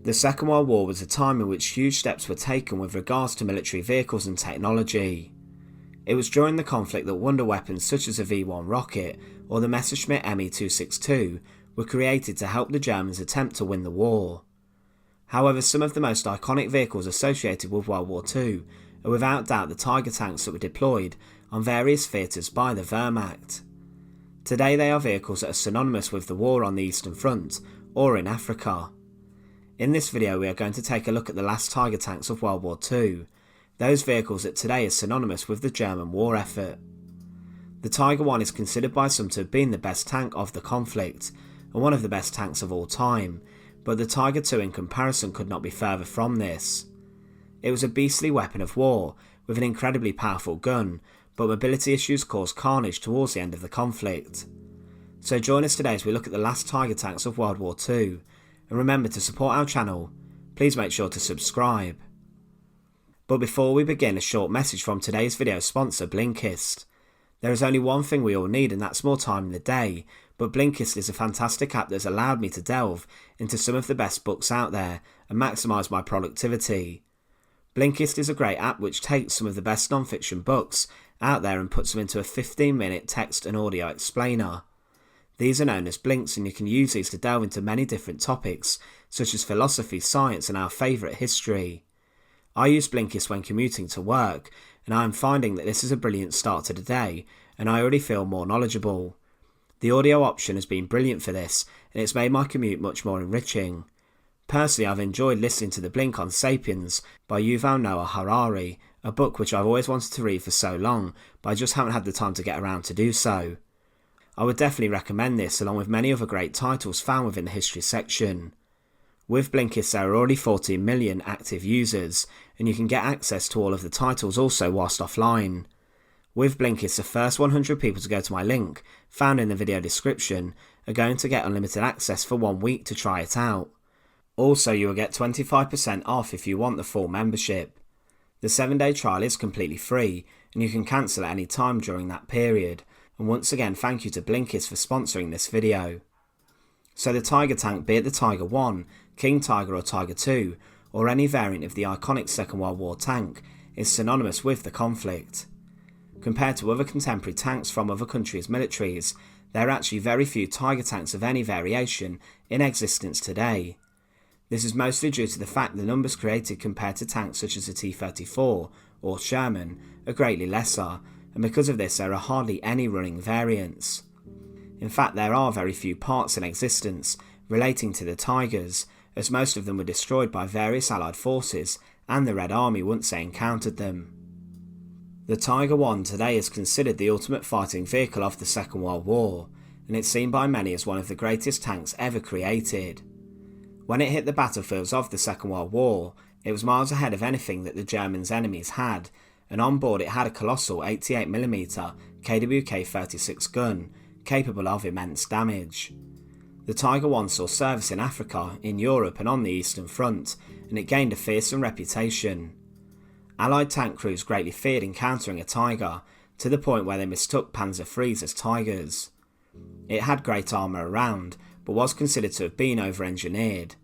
The Second World War was a time in which huge steps were taken with regards to military vehicles and technology. It was during the conflict that wonder weapons such as a V-1 rocket or the Messerschmitt Me-262 were created to help the Germans attempt to win the war. However, some of the most iconic vehicles associated with World War II are without doubt the Tiger tanks that were deployed on various theatres by the Wehrmacht. Today they are vehicles that are synonymous with the war on the Eastern Front or in Africa. In this video we are going to take a look at the last Tiger tanks of World War II, those vehicles that today are synonymous with the German war effort. The Tiger I is considered by some to have been the best tank of the conflict, and one of the best tanks of all time, but the Tiger II in comparison could not be further from this. It was a beastly weapon of war, with an incredibly powerful gun, but mobility issues caused carnage towards the end of the conflict. So join us today as we look at the last Tiger tanks of World War II, and remember to support our channel, please make sure to subscribe. But before we begin, a short message from today's video sponsor Blinkist. There is only one thing we all need, and that's more time in the day, but Blinkist is a fantastic app that has allowed me to delve into some of the best books out there and maximise my productivity. Blinkist is a great app which takes some of the best non-fiction books out there and puts them into a 15-minute text and audio explainer. These are known as blinks, and you can use these to delve into many different topics such as philosophy, science and our favourite history. I use Blinkist when commuting to work, and I am finding that this is a brilliant start to the day, and I already feel more knowledgeable. The audio option has been brilliant for this, and it's made my commute much more enriching. Personally, I've enjoyed listening to the Blink on Sapiens by Yuval Noah Harari, a book which I've always wanted to read for so long, but I just haven't had the time to get around to do so. I would definitely recommend this, along with many other great titles found within the history section. With Blinkist there are already 14 million active users, and you can get access to all of the titles also whilst offline. With Blinkist, the first 100 people to go to my link, found in the video description, are going to get unlimited access for 1 week to try it out. Also, you will get 25% off if you want the full membership. The 7-day trial is completely free, and you can cancel at any time during that period. And once again, thank you to Blinkist for sponsoring this video. So the Tiger tank, be it the Tiger I, King Tiger or Tiger II, or any variant of the iconic Second World War tank, is synonymous with the conflict. Compared to other contemporary tanks from other countries' militaries, there are actually very few Tiger tanks of any variation in existence today. This is mostly due to the fact the numbers created compared to tanks such as the T-34 or Sherman are greatly lesser, and because of this there are hardly any running variants. In fact, there are very few parts in existence relating to the Tigers, as most of them were destroyed by various Allied forces and the Red Army once they encountered them. The Tiger I today is considered the ultimate fighting vehicle of the Second World War, and it's seen by many as one of the greatest tanks ever created. When it hit the battlefields of the Second World War, it was miles ahead of anything that the Germans' enemies had, and on board it had a colossal 88mm KWK-36 gun, capable of immense damage. The Tiger I saw service in Africa, in Europe and on the Eastern Front, and it gained a fearsome reputation. Allied tank crews greatly feared encountering a Tiger, to the point where they mistook Panzer IIIs as Tigers. It had great armour around, but was considered to have been over-engineered.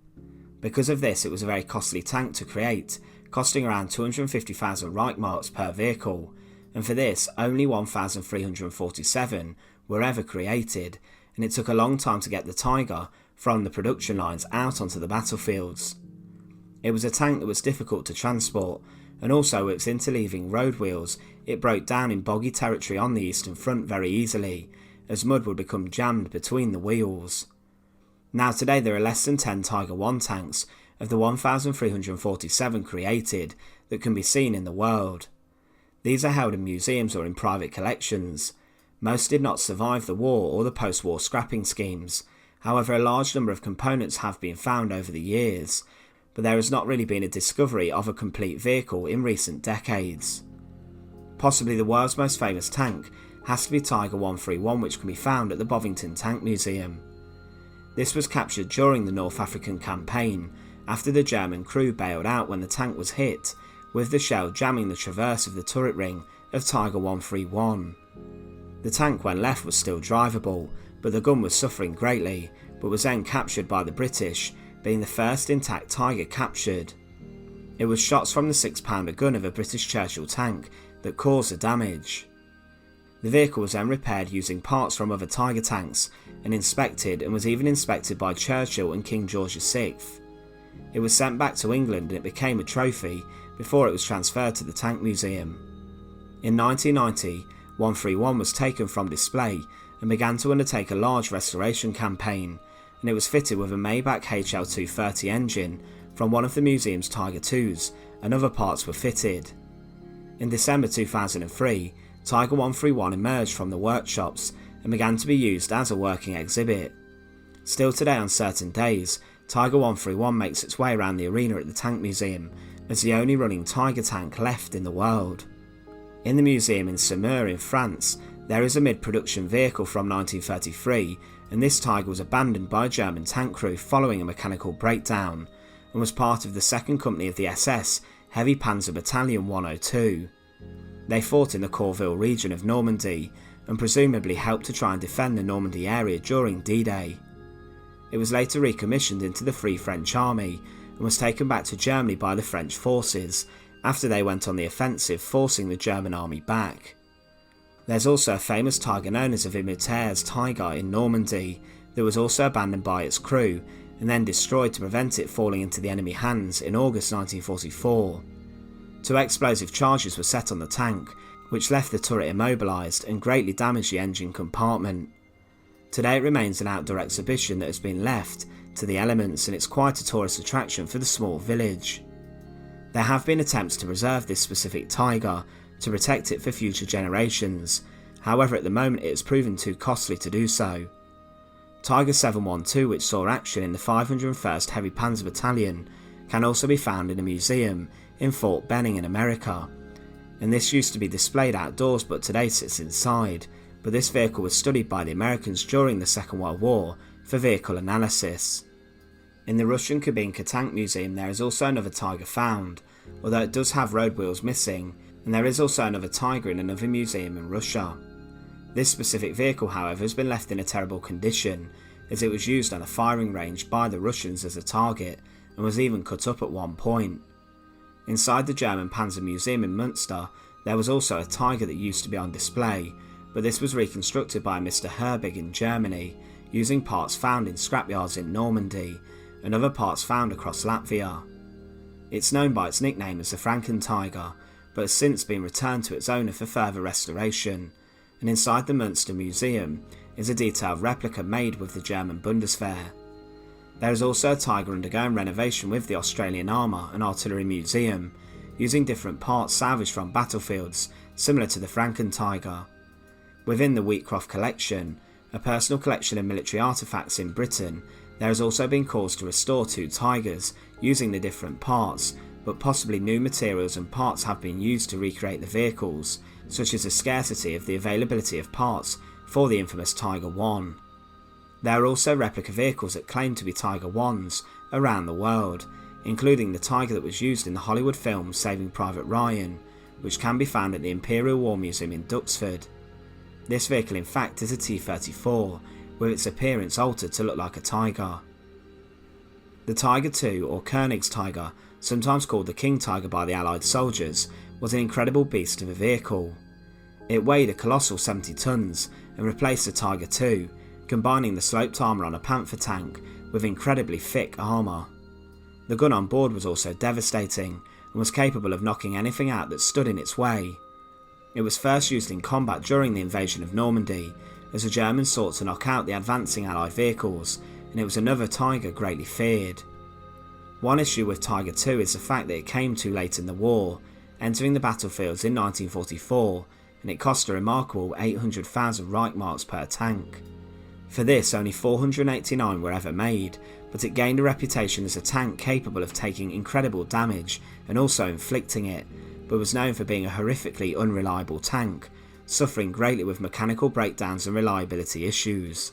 Because of this, it was a very costly tank to create, costing around 250,000 Reichsmarks per vehicle, and for this only 1,347 were ever created, and it took a long time to get the Tiger from the production lines out onto the battlefields. It was a tank that was difficult to transport, and also with its interleaving road wheels it broke down in boggy territory on the Eastern Front very easily, as mud would become jammed between the wheels. Now today there are less than 10 Tiger I tanks of the 1,347 created that can be seen in the world. These are held in museums or in private collections. Most did not survive the war or the post-war scrapping schemes, however a large number of components have been found over the years, but there has not really been a discovery of a complete vehicle in recent decades. Possibly the world's most famous tank has to be Tiger 131, which can be found at the Bovington Tank Museum. This was captured during the North African campaign, after the German crew bailed out when the tank was hit, with the shell jamming the traverse of the turret ring of Tiger 131. The tank when left was still drivable, but the gun was suffering greatly, but was then captured by the British, being the first intact Tiger captured. It was shots from the 6-pounder gun of a British Churchill tank that caused the damage. The vehicle was then repaired using parts from other Tiger tanks and inspected, and was even inspected by Churchill and King George VI. It was sent back to England and it became a trophy before it was transferred to the Tank Museum. In 1990, 131 was taken from display and began to undertake a large restoration campaign, and it was fitted with a Maybach HL230 engine from one of the museum's Tiger IIs, and other parts were fitted. In December 2003, Tiger 131 emerged from the workshops and began to be used as a working exhibit. Still today, on certain days, Tiger 131 makes its way around the arena at the Tank Museum as the only running Tiger tank left in the world. In the museum in Saumur in France, there is a mid-production vehicle from 1933, and this Tiger was abandoned by a German tank crew following a mechanical breakdown, and was part of the 2nd Company of the SS Heavy Panzer Battalion 102. They fought in the Corville region of Normandy, and presumably helped to try and defend the Normandy area during D-Day. It was later recommissioned into the Free French Army, and was taken back to Germany by the French forces, after they went on the offensive, forcing the German army back. There's also a famous Tiger known as the Vimutaire's Tiger in Normandy, that was also abandoned by its crew, and then destroyed to prevent it falling into the enemy hands in August 1944. 2 explosive charges were set on the tank, which left the turret immobilised and greatly damaged the engine compartment. Today it remains an outdoor exhibition that has been left to the elements, and it's quite a tourist attraction for the small village. There have been attempts to preserve this specific Tiger to protect it for future generations, however at the moment it has proven too costly to do so. Tiger 712, which saw action in the 501st Heavy Panzer Battalion, can also be found in a museum in Fort Benning in America, and this used to be displayed outdoors but today sits inside, but this vehicle was studied by the Americans during the Second World War for vehicle analysis. In the Russian Kubinka Tank Museum there is also another Tiger found, although it does have road wheels missing, and there is also another Tiger in another museum in Russia. This specific vehicle, however, has been left in a terrible condition, as it was used on a firing range by the Russians as a target, and was even cut up at one point. Inside the German Panzer Museum in Münster, there was also a Tiger that used to be on display, but this was reconstructed by Mr. Herbig in Germany, using parts found in scrapyards in Normandy, and other parts found across Latvia. It's known by its nickname as the Franken-Tiger, but has since been returned to its owner for further restoration, and inside the Münster Museum is a detailed replica made with the German Bundeswehr. There is also a Tiger undergoing renovation with the Australian Armour and Artillery Museum, using different parts salvaged from battlefields similar to the Franken-Tiger. Within the Wheatcroft collection, a personal collection of military artefacts in Britain, there has also been calls to restore 2 Tigers using the different parts, but possibly new materials and parts have been used to recreate the vehicles, such as the scarcity of the availability of parts for the infamous Tiger 1. There are also replica vehicles that claim to be Tiger 1s around the world, including the Tiger that was used in the Hollywood film Saving Private Ryan, which can be found at the Imperial War Museum in Duxford. This vehicle in fact is a T-34, with its appearance altered to look like a Tiger. The Tiger II, or Koenig's Tiger, sometimes called the King Tiger by the Allied soldiers, was an incredible beast of a vehicle. It weighed a colossal 70 tons and replaced the Tiger II, combining the sloped armour on a Panther tank with incredibly thick armour. The gun on board was also devastating and was capable of knocking anything out that stood in its way. It was first used in combat during the invasion of Normandy, as the Germans sought to knock out the advancing Allied vehicles, and it was another Tiger greatly feared. One issue with Tiger II is the fact that it came too late in the war, entering the battlefields in 1944, and it cost a remarkable 800,000 Reichsmarks per tank. For this, only 489 were ever made, but it gained a reputation as a tank capable of taking incredible damage and also inflicting it, but was known for being a horrifically unreliable tank, suffering greatly with mechanical breakdowns and reliability issues.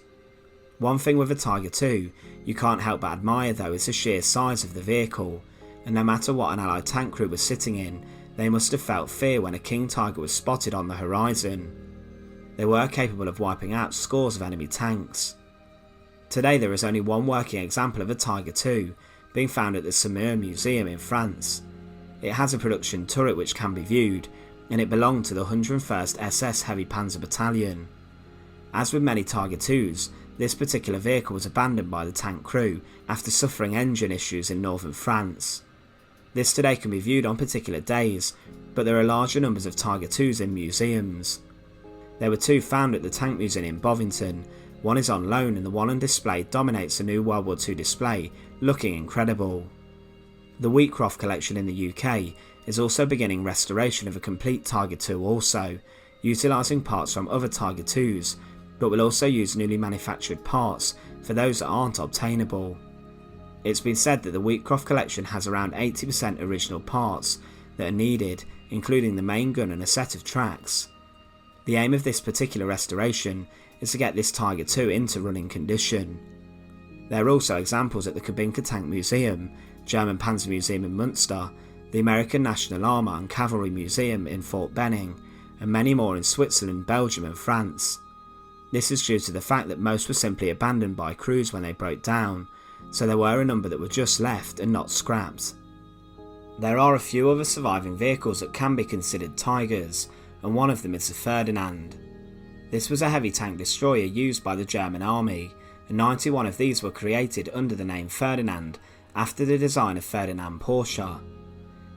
One thing with a Tiger II you can't help but admire though is the sheer size of the vehicle, and no matter what an Allied tank crew was sitting in, they must have felt fear when a King Tiger was spotted on the horizon. They were capable of wiping out scores of enemy tanks. Today there is only one working example of a Tiger II, being found at the Saumur Museum in France. It has a production turret which can be viewed, and it belonged to the 101st SS Heavy Panzer Battalion. As with many Tiger IIs, this particular vehicle was abandoned by the tank crew after suffering engine issues in northern France. This today can be viewed on particular days, but there are larger numbers of Tiger IIs in museums. There were 2 found at the Tank Museum in Bovington. One is on loan and the one on display dominates the new World War II display, looking incredible. The Wheatcroft collection in the UK is also beginning restoration of a complete Tiger II also, utilising parts from other Tiger IIs, but will also use newly manufactured parts for those that aren't obtainable. It's been said that the Wheatcroft collection has around 80% original parts that are needed, including the main gun and a set of tracks. The aim of this particular restoration is to get this Tiger II into running condition. There are also examples at the Kubinka Tank Museum, German Panzer Museum in Munster, the American National Armour and Cavalry Museum in Fort Benning, and many more in Switzerland, Belgium and France. This is due to the fact that most were simply abandoned by crews when they broke down, so there were a number that were just left and not scrapped. There are a few other surviving vehicles that can be considered Tigers, and one of them is the Ferdinand. This was a heavy tank destroyer used by the German army, and 91 of these were created under the name Ferdinand after the design of Ferdinand Porsche.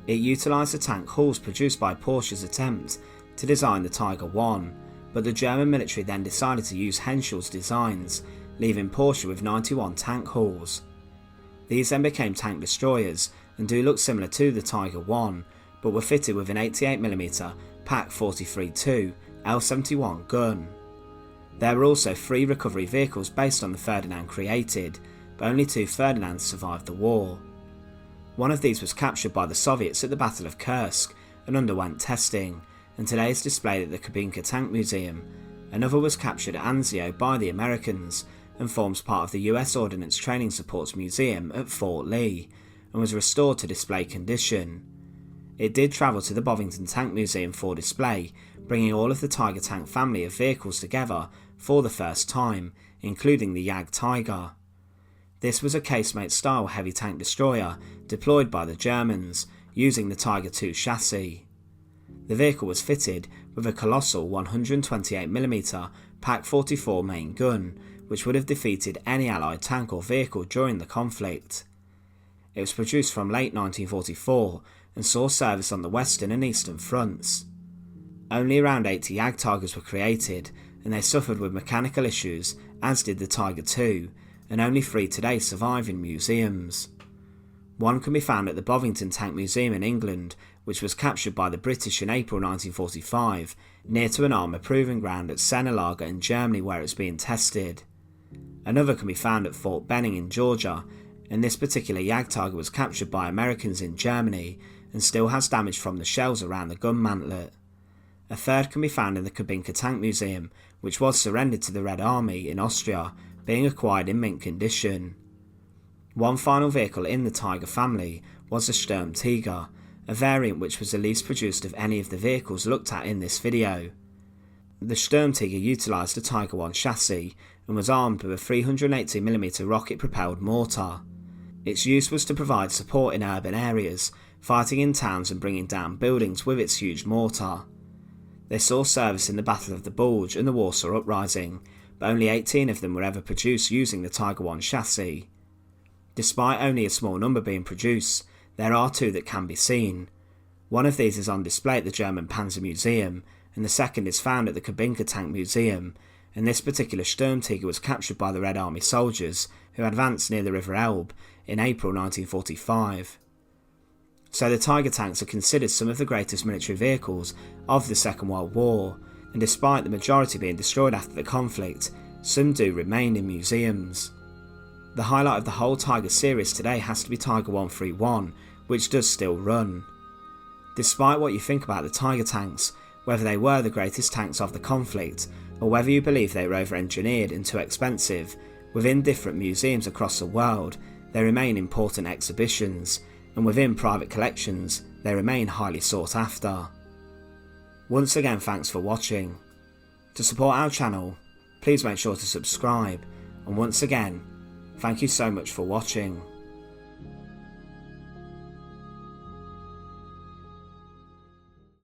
It utilised the tank hulls produced by Porsche's attempt to design the Tiger I, but the German military then decided to use Henschel's designs, leaving Porsche with 91 tank hulls. These then became tank destroyers and do look similar to the Tiger I, but were fitted with an 88mm Pak 43-2 L71 gun. There were also 3 recovery vehicles based on the Ferdinand created, but only 2 Ferdinands survived the war. One of these was captured by the Soviets at the Battle of Kursk and underwent testing, and today is displayed at the Kubinka Tank Museum. Another was captured at Anzio by the Americans and forms part of the US Ordnance Training Supports Museum at Fort Lee, and was restored to display condition. It did travel to the Bovington Tank Museum for display, bringing all of the Tiger tank family of vehicles together for the first time, including the Jagdtiger. This was a casemate style heavy tank destroyer deployed by the Germans, using the Tiger II chassis. The vehicle was fitted with a colossal 128mm Pak 44 main gun, which would have defeated any Allied tank or vehicle during the conflict. It was produced from late 1944 and saw service on the Western and Eastern fronts. Only around 80 Jagdtigers were created, and they suffered with mechanical issues, as did the Tiger II, and only 3 today survive in museums. One can be found at the Bovington Tank Museum in England, which was captured by the British in April 1945, near to an armour proving ground at Sennelager in Germany where it was being tested. Another can be found at Fort Benning in Georgia, and this particular Jagdtiger was captured by Americans in Germany and still has damage from the shells around the gun mantlet. A third can be found in the Kubinka Tank Museum, which was surrendered to the Red Army in Austria, being acquired in mint condition. One final vehicle in the Tiger family was the Sturmtiger, a variant which was the least produced of any of the vehicles looked at in this video. The Sturmtiger utilised a Tiger I chassis and was armed with a 380mm rocket-propelled mortar. Its use was to provide support in urban areas, fighting in towns and bringing down buildings with its huge mortar. They saw service in the Battle of the Bulge and the Warsaw Uprising, but only 18 of them were ever produced using the Tiger I chassis. Despite only a small number being produced, there are 2 that can be seen. One of these is on display at the German Panzer Museum, and the second is found at the Kubinka Tank Museum, and this particular Sturmtiger was captured by the Red Army soldiers who advanced near the River Elbe in April 1945. So the Tiger tanks are considered some of the greatest military vehicles of the Second World War, and despite the majority being destroyed after the conflict, some do remain in museums. The highlight of the whole Tiger series today has to be Tiger 131, which does still run. Despite what you think about the Tiger tanks, whether they were the greatest tanks of the conflict, or whether you believe they were over-engineered and too expensive, within different museums across the world, they remain important exhibitions, and within private collections, they remain highly sought after. Once again, thanks for watching. To support our channel, please make sure to subscribe, and and once again, thank you so much for watching.